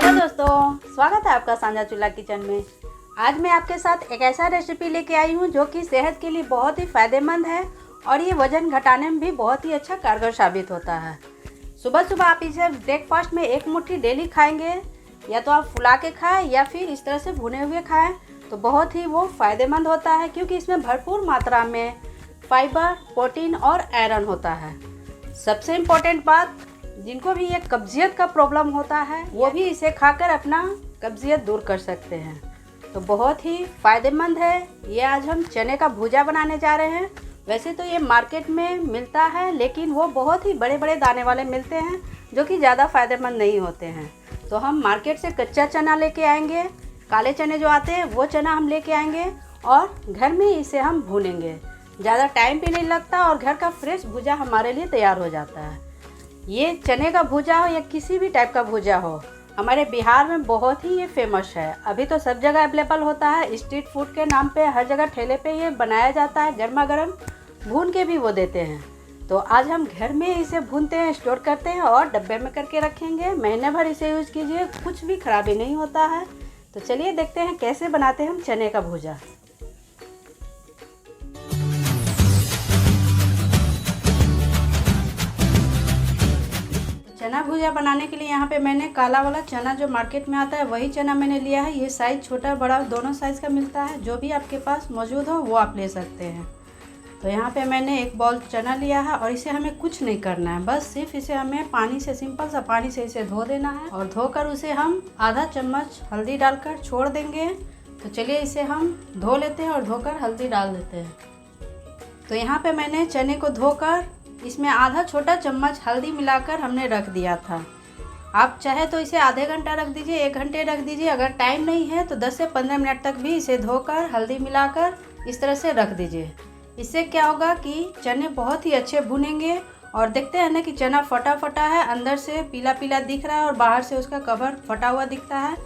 Hello दोस्तों, स्वागत है आपका साझा चूल्हा किचन में। आज मैं आपके साथ एक ऐसा रेसिपी लेके आई हूँ जो कि सेहत के लिए बहुत ही फ़ायदेमंद है और ये वज़न घटाने में भी बहुत ही अच्छा कारगर साबित होता है। सुबह सुबह आप इसे ब्रेकफास्ट में एक मुट्ठी डेली खाएंगे, या तो आप फुला के खाएं या फिर इस तरह से भुने हुए खाएं, तो बहुत ही वो फ़ायदेमंद होता है, क्योंकि इसमें भरपूर मात्रा में फाइबर, प्रोटीन और आयरन होता है। सबसे इम्पोर्टेंट बात, जिनको भी ये कब्जियत का प्रॉब्लम होता है वो भी इसे खाकर अपना कब्जियत दूर कर सकते हैं। तो बहुत ही फ़ायदेमंद है। ये आज हम चने का भुजा बनाने जा रहे हैं। वैसे तो ये मार्केट में मिलता है, लेकिन वो बहुत ही बड़े बड़े दाने वाले मिलते हैं जो कि ज़्यादा फ़ायदेमंद नहीं होते हैं। तो हम मार्केट से कच्चा चना लेके आएंगे, काले चने जो आते हैं वो चना हम लेके आएंगे और घर में इसे हम भूनेंगे। ज़्यादा टाइम भी नहीं लगता और घर का फ्रेश भुजा हमारे लिए तैयार हो जाता है। ये चने का भुजा हो या किसी भी टाइप का भुजा हो, हमारे बिहार में बहुत ही ये फेमस है। अभी तो सब जगह अवेलेबल होता है, स्ट्रीट फूड के नाम पे हर जगह ठेले पे ये बनाया जाता है। गर्मा गर्म भून के भी वो देते हैं। तो आज हम घर में इसे भूनते हैं, स्टोर करते हैं और डब्बे में करके रखेंगे। महीने भर इसे यूज़ कीजिए, कुछ भी खराबी नहीं होता है। तो चलिए देखते हैं कैसे बनाते हैं हम चने का भुजा। चना भुजा बनाने के लिए यहाँ पे मैंने काला वाला चना जो मार्केट में आता है वही चना मैंने लिया है। ये साइज़ छोटा बड़ा दोनों साइज़ का मिलता है, जो भी आपके पास मौजूद हो वो आप ले सकते हैं। तो यहाँ पे मैंने एक बाउल चना लिया है और इसे हमें कुछ नहीं करना है, बस सिर्फ इसे हमें पानी से, सिंपल सा पानी से इसे धो देना है और धोकर उसे हम आधा चम्मच हल्दी डालकर छोड़ देंगे। तो चलिए इसे हम धो लेते हैं और धोकर हल्दी डाल देते हैं। तो यहाँ पे मैंने चने को धोकर इसमें आधा छोटा चम्मच हल्दी मिलाकर हमने रख दिया था। आप चाहे तो इसे आधे घंटा रख दीजिए, 1 घंटे रख दीजिए। अगर टाइम नहीं है तो 10 से 15 मिनट तक भी इसे धोकर हल्दी मिलाकर इस तरह से रख दीजिए। इससे क्या होगा कि चने बहुत ही अच्छे भुनेंगे। और देखते हैं ना कि चना फटा फटा है, अंदर से पीला पीला दिख रहा है और बाहर से उसका कवर फटा हुआ दिखता है।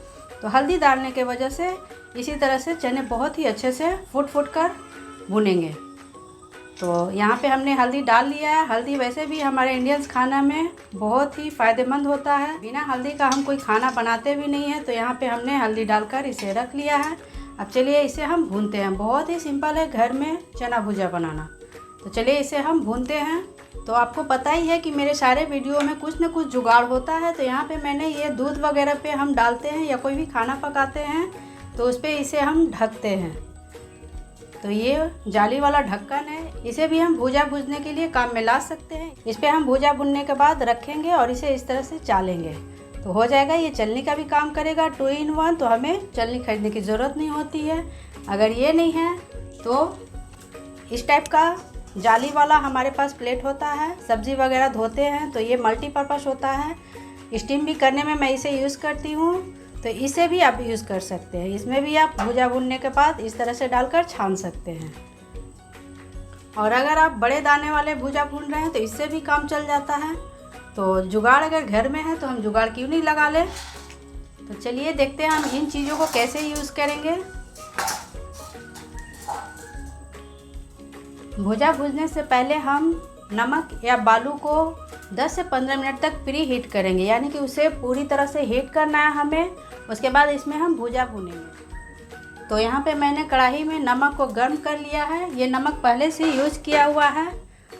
तो हल्दी डालने के वजह से इसी तरह से चने बहुत ही अच्छे से फूट कर भुनेंगे। तो यहाँ पे हमने हल्दी डाल लिया है। हल्दी वैसे भी हमारे इंडियंस खाना में बहुत ही फ़ायदेमंद होता है। बिना हल्दी का हम कोई खाना बनाते भी नहीं है। तो यहाँ पे हमने हल्दी डालकर इसे रख लिया है। अब चलिए इसे हम भूनते हैं। बहुत ही सिंपल है घर में चना भुजा बनाना। तो चलिए इसे हम भूनते हैं। तो आपको पता ही है कि मेरे सारे वीडियो में कुछ न कुछ जुगाड़ होता है। तो यहाँ पर मैंने ये दूध वगैरह पर हम डालते हैं या कोई भी खाना पकाते हैं तो उस पर इसे हम ढकते हैं। तो ये जाली वाला ढक्कन है, इसे भी हम भुजा भूनने के लिए काम में ला सकते हैं। इस पर हम भुजा भुनने के बाद रखेंगे और इसे इस तरह से चालेंगे तो हो जाएगा। ये चलनी का भी काम करेगा, 2 in 1। तो हमें चलनी खरीदने की ज़रूरत नहीं होती है। अगर ये नहीं है तो इस टाइप का जाली वाला हमारे पास प्लेट होता है, सब्ज़ी वगैरह धोते हैं तो ये मल्टीपर्पज़ होता है। स्टीम भी करने में मैं इसे यूज़ करती हूँ, तो इसे भी आप यूज़ कर सकते हैं। इसमें भी आप भुजा भुनने के बाद इस तरह से डालकर छान सकते हैं। और अगर आप बड़े दाने वाले भुजा भून रहे हैं तो इससे भी काम चल जाता है। तो जुगाड़ अगर घर में है तो हम जुगाड़ क्यों नहीं लगा लें। तो चलिए देखते हैं हम इन चीज़ों को कैसे यूज़ करेंगे। भुजा भूनने से पहले हम नमक या बालू को 10 से 15 मिनट तक प्री हीट करेंगे, यानी कि उसे पूरी तरह से हीट करना है हमें। उसके बाद इसमें हम भुजा भूनेंगे। तो यहाँ पे मैंने कढ़ाई में नमक को गर्म कर लिया है। ये नमक पहले से यूज़ किया हुआ है।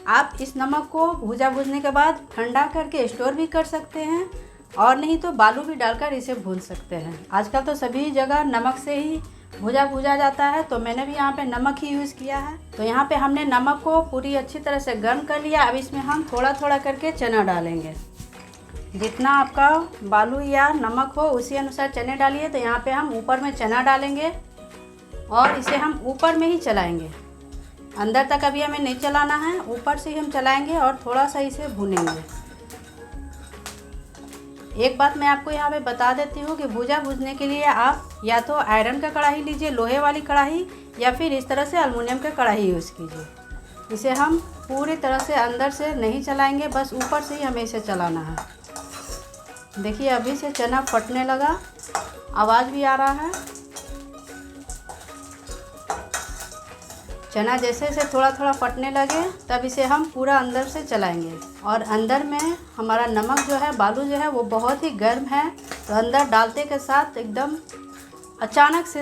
आप इस नमक को भुजा भूनने के बाद ठंडा करके स्टोर भी कर सकते हैं और नहीं तो बालू भी डालकर इसे भून सकते हैं। आजकल तो सभी जगह नमक से ही भुजा भूजा जाता है, तो मैंने भी यहाँ पे नमक ही यूज़ किया है। तो यहाँ पे हमने नमक को पूरी अच्छी तरह से गर्म कर लिया। अब इसमें हम थोड़ा थोड़ा करके चना डालेंगे। जितना आपका बालू या नमक हो उसी अनुसार चने डालिए। तो यहाँ पे हम ऊपर में चना डालेंगे और इसे हम ऊपर में ही चलाएंगे। अंदर तक अभी हमें नहीं चलाना है, ऊपर से ही हम चलाएंगे और थोड़ा सा इसे भूनेंगे। एक बात मैं आपको यहाँ पे बता देती हूँ कि भुजा भूनने के लिए आप या तो आयरन का कढ़ाई लीजिए, लोहे वाली कढ़ाई, या फिर इस तरह से एल्युमिनियम का कढ़ाई यूज़ कीजिए। इसे हम पूरी तरह से अंदर से नहीं चलाएंगे, बस ऊपर से ही हमें इसे चलाना है। देखिए अभी से चना फटने लगा, आवाज़ भी आ रहा है। चना जैसे जैसे थोड़ा थोड़ा फटने लगे तब इसे हम पूरा अंदर से चलाएंगे। और अंदर में हमारा नमक जो है, बालू जो है वो बहुत ही गर्म है, तो अंदर डालते के साथ एकदम अचानक से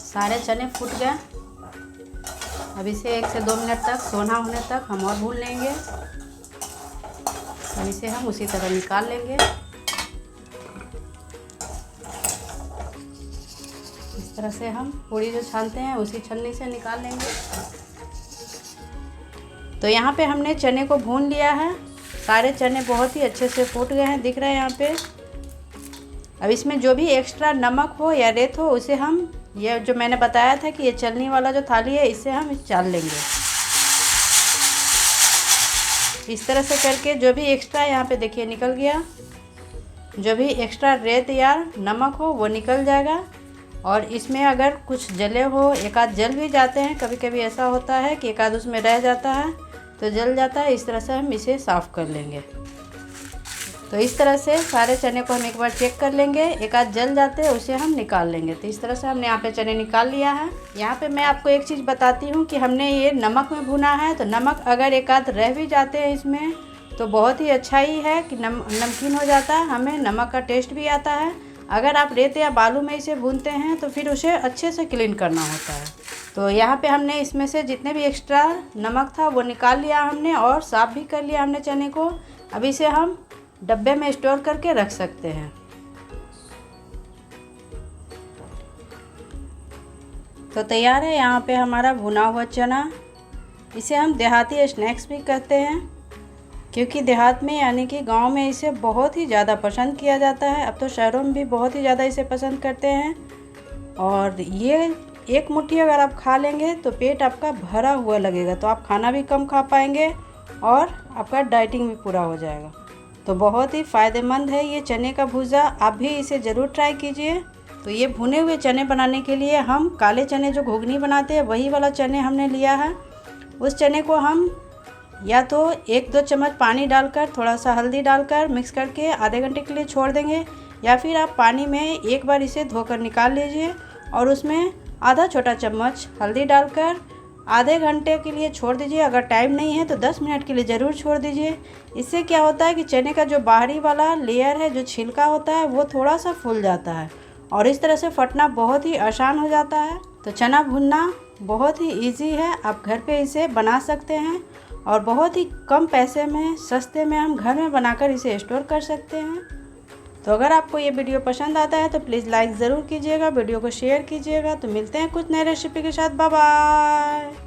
सारे चने फूट गए। अब इसे 1 से 2 मिनट तक सोना होने तक हम और भून लेंगे। अब इसे हम उसी तरह निकाल लेंगे। इस तरह से हम पूड़ी जो छानते हैं उसी छन्नी से निकाल लेंगे। तो यहाँ पे हमने चने को भून लिया है। सारे चने बहुत ही अच्छे से फूट गए हैं, दिख रहे हैं यहाँ पे। अब इसमें जो भी एक्स्ट्रा नमक हो या रेत हो उसे हम, ये जो मैंने बताया था कि ये चलनी वाला जो थाली है इससे हम चाल लेंगे। इस तरह से करके जो भी एक्स्ट्रा यहाँ पे देखिए निकल गया। जो भी एक्स्ट्रा रेत या नमक हो वो निकल जाएगा। और इसमें अगर कुछ जले हो, एक आध जल भी जाते हैं, कभी कभी ऐसा होता है कि एक आध उसमें रह जाता है तो जल जाता है। इस तरह से हम इसे साफ़ कर लेंगे। तो इस तरह से सारे चने को हम एक बार चेक कर लेंगे। एक आध जल जाते हैं उसे हम निकाल लेंगे। तो इस तरह से हमने यहाँ पे चने निकाल लिया है। यहाँ पे मैं आपको एक चीज़ बताती हूँ कि हमने ये नमक में भुना है, तो नमक अगर एक आध रह भी जाते हैं इसमें तो बहुत ही अच्छा ही है कि नमकीन हो जाता है, हमें नमक का टेस्ट भी आता है। अगर आप रेत या बालू में इसे भूनते हैं तो फिर उसे अच्छे से क्लीन करना होता है। तो यहाँ पे हमने इसमें से जितने भी एक्स्ट्रा नमक था वो निकाल लिया हमने और साफ़ भी कर लिया हमने चने को। अब इसे हम डब्बे में स्टोर करके रख सकते हैं। तो तैयार है यहाँ पे हमारा भुना हुआ चना। इसे हम देहाती स्नैक्स भी कहते हैं, क्योंकि देहात में यानी कि गांव में इसे बहुत ही ज़्यादा पसंद किया जाता है। अब तो शहरों में भी बहुत ही ज़्यादा इसे पसंद करते हैं। और ये एक मुट्ठी अगर आप खा लेंगे तो पेट आपका भरा हुआ लगेगा, तो आप खाना भी कम खा पाएंगे और आपका डाइटिंग भी पूरा हो जाएगा। तो बहुत ही फ़ायदेमंद है ये चने का भुजा, आप भी इसे ज़रूर ट्राई कीजिए। तो ये भुने हुए चने बनाने के लिए हम काले चने जो घुगनी बनाते हैं वही वाला चने हमने लिया है। उस चने को हम या तो 1-2 चम्मच पानी डालकर थोड़ा सा हल्दी डालकर मिक्स करके आधे घंटे के लिए छोड़ देंगे, या फिर आप पानी में एक बार इसे धोकर निकाल लीजिए और उसमें आधा छोटा चम्मच हल्दी डालकर आधे घंटे के लिए छोड़ दीजिए। अगर टाइम नहीं है तो 10 मिनट के लिए ज़रूर छोड़ दीजिए। इससे क्या होता है कि चने का जो बाहरी वाला लेयर है, जो छिलका होता है, वो थोड़ा सा फूल जाता है और इस तरह से फटना बहुत ही आसान हो जाता है। तो चना भुनना बहुत ही इजी है, आप घर पे इसे बना सकते हैं और बहुत ही कम पैसे में, सस्ते में हम घर में बनाकर इसे स्टोर कर सकते हैं। तो अगर आपको ये वीडियो पसंद आता है तो प्लीज़ लाइक ज़रूर कीजिएगा, वीडियो को शेयर कीजिएगा। तो मिलते हैं कुछ नए रेसिपी के साथ। Bye bye.